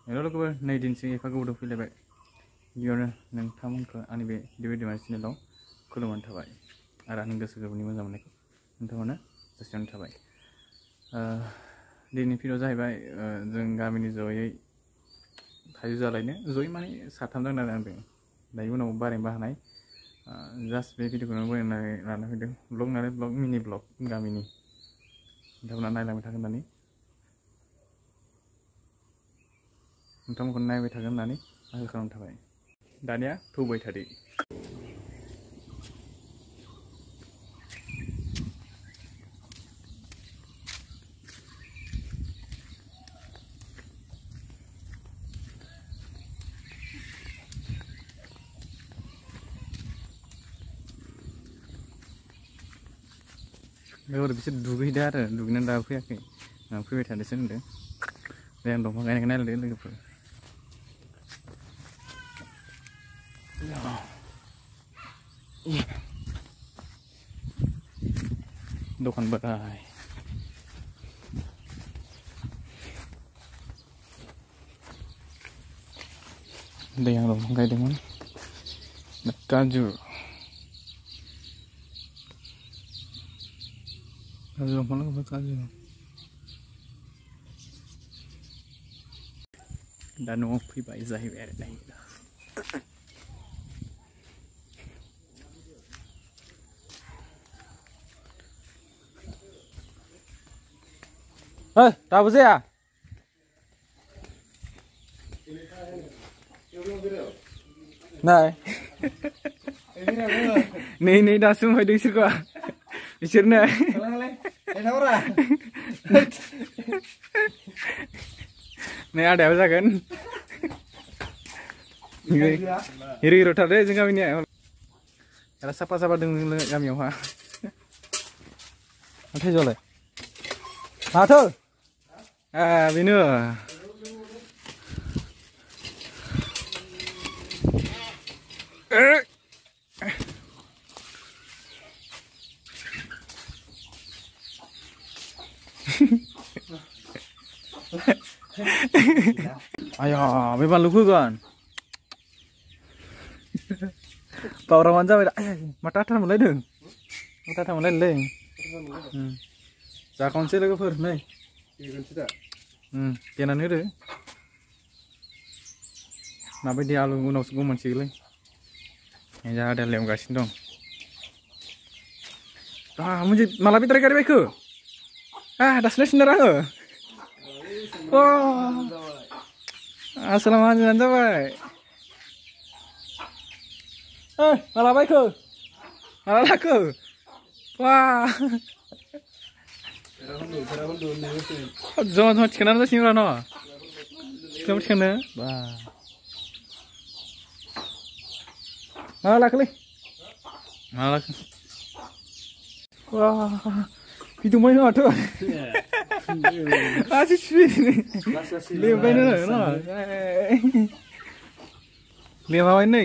हेल' लोगोफोर, नै दिनसो एफा गोबाव फैलायबाय। गिबियावनो नोंथांमोनखौ आंनि बे डिबेडिमा चेनेलाव खुलुमनाय थाबाय आरो आंनि गोसो गोरबोनि मोजां मोननायखौ नोंथांमोननो जासिहरनाय थाबाय। दिनैनि भिडिअ जाहैबाय जों गामिनि जयै थाइजौ जालायनो, जयै माने साथाम दं आरो आंजों। दायो उनाव बारायनोबो हानाय। जास्ट बे भिडिअखौनो बानायनानै लाना फैदों। ब्लग नालाय ब्लग, मिनि ब्लग गामिनि। नोंथांमोना नायलांबाय थागोन होननानै, नोंथांमोनखौ नायबाय थागोन होननानै आसा खालामनाय थाबाय। दानिया थौबाय थादो। बेयाव बिसोर दुगैदो आरो दुगैनानै दाबो फैयाखै। आं फैबाय थादोसो होनदों। दे आं दंफां गायनायखौ नायलायदो लोगोफोर। दखान बोराय दै आं दंफां गायदोंमोन काजु दंफां लोगोफोर, काजु। दा न'आव फैबाय जाहैबाय आरो दायो। दाबो जाया? नाय नै दासो मोनफैदों बिसोरखौ, बिसोरनो नै आदायाबो जागोन। हिरो हिरोथार जों गामिनिया। साफा साफा दं गामियावहा। थाइजौआलाय माथो बेनो। आया बे बानलु फोगोन बावरावानो जाबाय दा। मा टाटा मोनलायदों, मा टाटा मोनलायदोंलै। जाखावनोसै लोगोफोर, नै देनानै होदो। माबायदि आलु उनावसो गम मोनसिगोनलै। जा आदाया लेमगासिनो दं। मोनसे माला बेटारि गारि बायखो? दासो नायसिनदों आङो। आसोला माहाजोनानो जाबाय। माला बायखो, माला लाखो? जमा जमा थिखांनानै जासिगोन न', थिखांबो थिखांनो बा माला लाखोलै, माला लाखो? गिदुंबाय माथो। आसि लेमबायनो लेमाबाय नै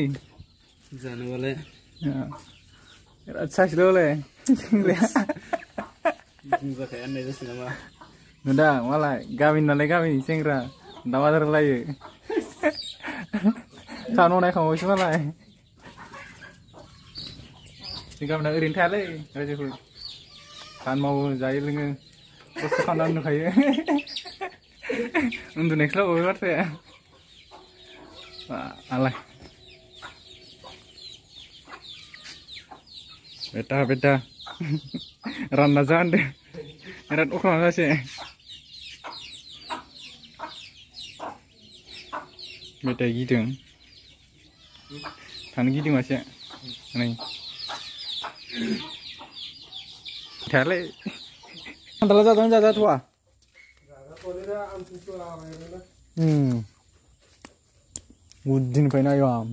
जानोबालाय बिराद साइसलै बुंजाखाया होननाय जासै नामा? नुदा मालाय गामिनि नालाय गामिनि सेंग्रा दामादार लायो। खामानि मावनायखांबायसो मालाय। जों गामिना ओरैनो थायालै रायजोफोर। खामानि मावो, जायो, लोङो, खस्थ' खालामनानै उन्दुखायो। उन्दुनायखौल' बबे बाथ्राया आलाय। बेटा बेटा रानना जा होनदो, बिराद अख्रा जासे। बेटाया गिदों, थानो गिदों मासे नै थायालै। खान्थाला जादों जाजाथ'वा? गुदिनिफ्रायनो आयं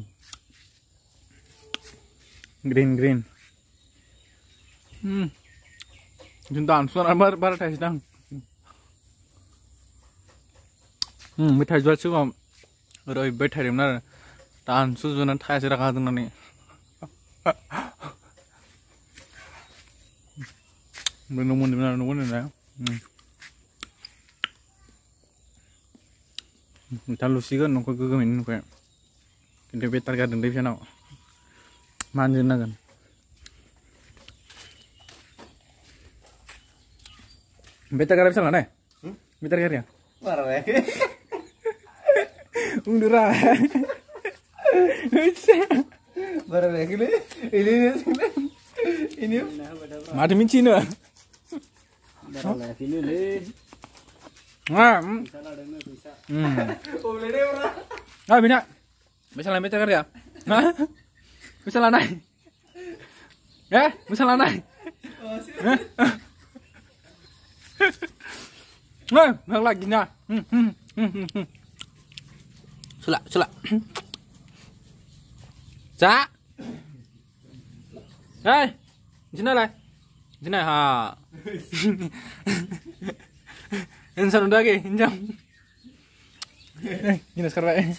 ग्रिन ग्रिन। दानस'ना बारा थाइसोदां। बे थाइजौआ सिगाङाव ओरैबायदि थाइदोंमोन आरो दानस'जुनानै थायासै रागा जोंनानै। ओमफ्राय न' मोनदोंमोन आरो न' मोनदों ना। दा लुसिगोन न'खौ गोगोमैनो नुबाय खिन्थु बेटार गारदों दै फिसानाव मानजो नांगोन बेटार गारा फिसा लानाय बेटार गारिया बारा लायाखै उन्दुरा बारा लायाखैलै ini माथो मिथिनो बारा लायाखैनोलै boleh deh orang ah bina bisa lain beca kerja nah bisa lanai bisa lanai nah lagi nya selak Cak hei sini lah sini ha insan udah ke injam ini sekarang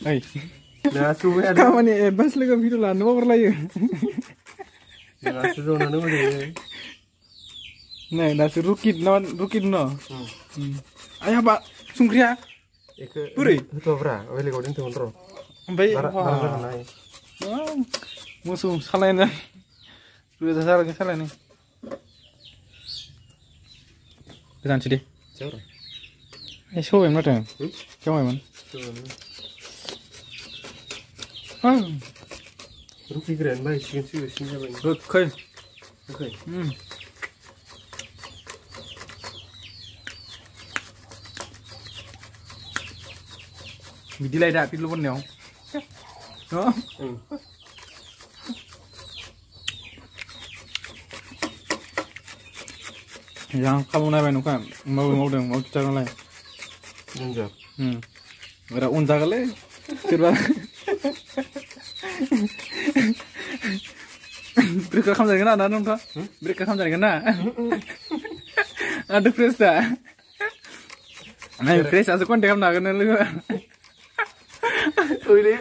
hei kamu nih bas lagi video lah nomor lagi langsung nana boleh nih nasi rukit no ayah pak sungkria puri itu apa boleh kau dintu kontrol baik musuh salah ini sudah salah nih Kesan sih deh. Jauh. Show yang mana? Show yang mana? Rugi keren baik sih sini apa ini? Oke. Video lại đã video luôn nhỉ? Đó. Yang kamu naik nuka mau dong mau cara lain. Unjak. Ada unjak kali. Coba. Mereka kamu jadi kena nonton? Mereka kamu jadi kena. Ada fresh dah. Nah fresh asal kau kamu nak kena lu. Kau dia.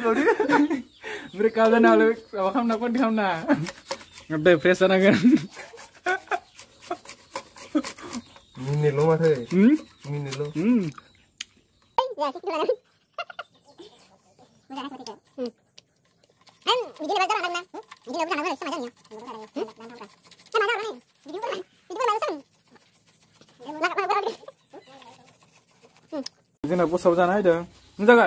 Mereka ada nak lu. Awak kamu nak kau kamu nak. Ada fresh sana kan. Ini lo mana? Ini lo. Ya, sih gimana? Mudah seperti itu. Begini baca orang kan? Begini bukan apa sama aja ya. Sama ada orang. Video barusan. Ini aku sahaja naik dah. Menjaga.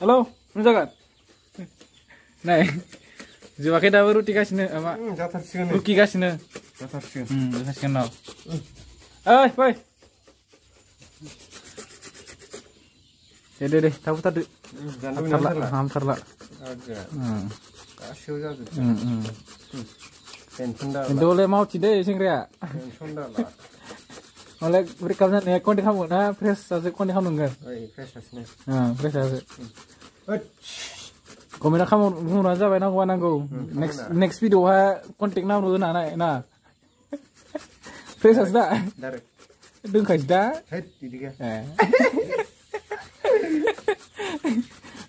Halo, menjaga. Naik. Jika kita baru tiga sini, apa? Ruki kasih kasih kenal. Bye. Deh, tahu tadi. Hampir lah. Kasih aja. Tension dah. Itu oleh mau cide singkria. Tension dah lah. Oleh berikutnya nih konti kamu, nah fresh aja konti kamu enggak? Fresh asne. Fresh aja. Komen kamu ngurus aja, benar gua nanggu. Next video kontak nama lu na. Fresh aja. Dari. Dengkai dah. Tiga.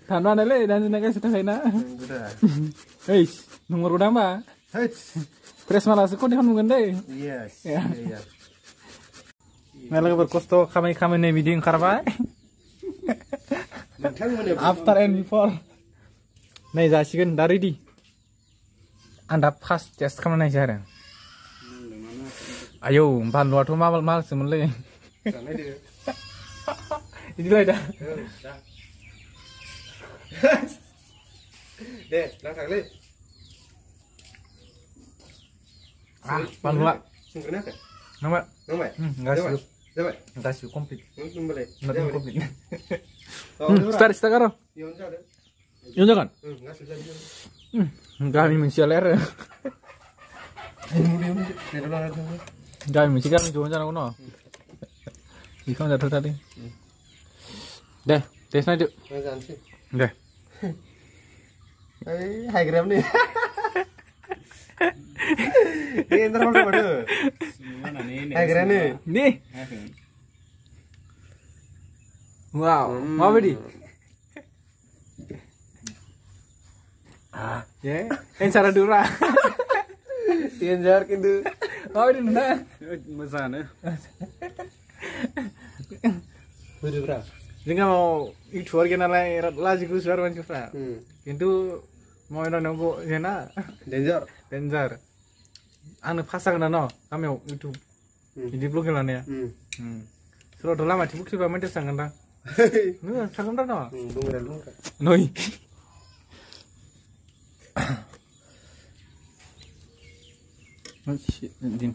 Tanpa nilai dan naga sudah saya nak. Hei, nomor udah mbak. Fresh malah sekon dia kamu gende. Yes. Malah berkosto kami nih video karba. After and before. Nih jasikan dari di. Anda pas test kamu nih sekarang. Ayo, ban luar tuh mal semuanya. Ini lah dah. Deh, langkah lagi. Ban luar. Singkirnya kan? Nama? Enggak sih komplit. Nonton komplit. Start karo. Yun kan? Enggak ini mesti ler. Enggak mesti kan jualan sana kuno. Ikan jatuh tadi. Deh, tes aja. Deh. High gram nih. Ini ntar mau kemana? High gram nih. Nih. Wow, mau apa di? Ya, yang cara dura. Tian jar kintu. Mau di mana? Mesane. होदोब्रा जोंहा इउटुबार गैया नालाय लाजिगुसु आरो मानसिफ्रा खिन्थु मयदानाव जेना डेन्जार आंनो फार्स्ट जागोन ना गामियाव इउटुब बिदि ब्लग लानाया सोरबाथ' लामाथिं बुख्रिबा मानसिया थांगोन दां थांगोन दा नै दिन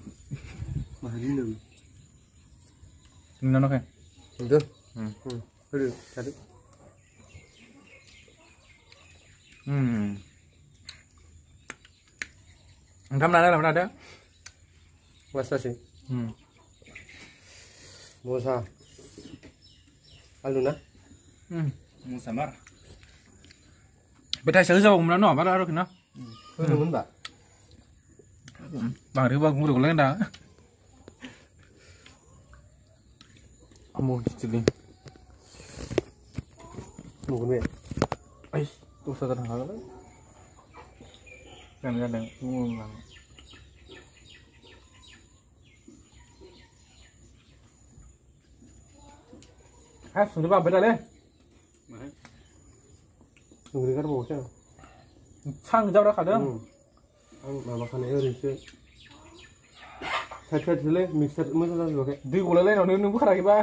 नोंनाव नाखाय होदो होदो थादो ओंखाम लादो लादो मासासे मजा आलु ना मजा मार बेटायसा होजाबावगौमोन ना बारा आरोखि ना होदोंमोन बा बांद्राय होबा गुरगौलाय दा Mungkin mungkin ya. Tuh satu hal kan? Kadang-kadang ngulang. Sudah apa beda deh? Nunggu kan bosnya. Sang jauh dah kadang. Mama kan ayo rinse. Saya dulu mixer masa tadi pakai. Di gula lain, nunggu kerja kita.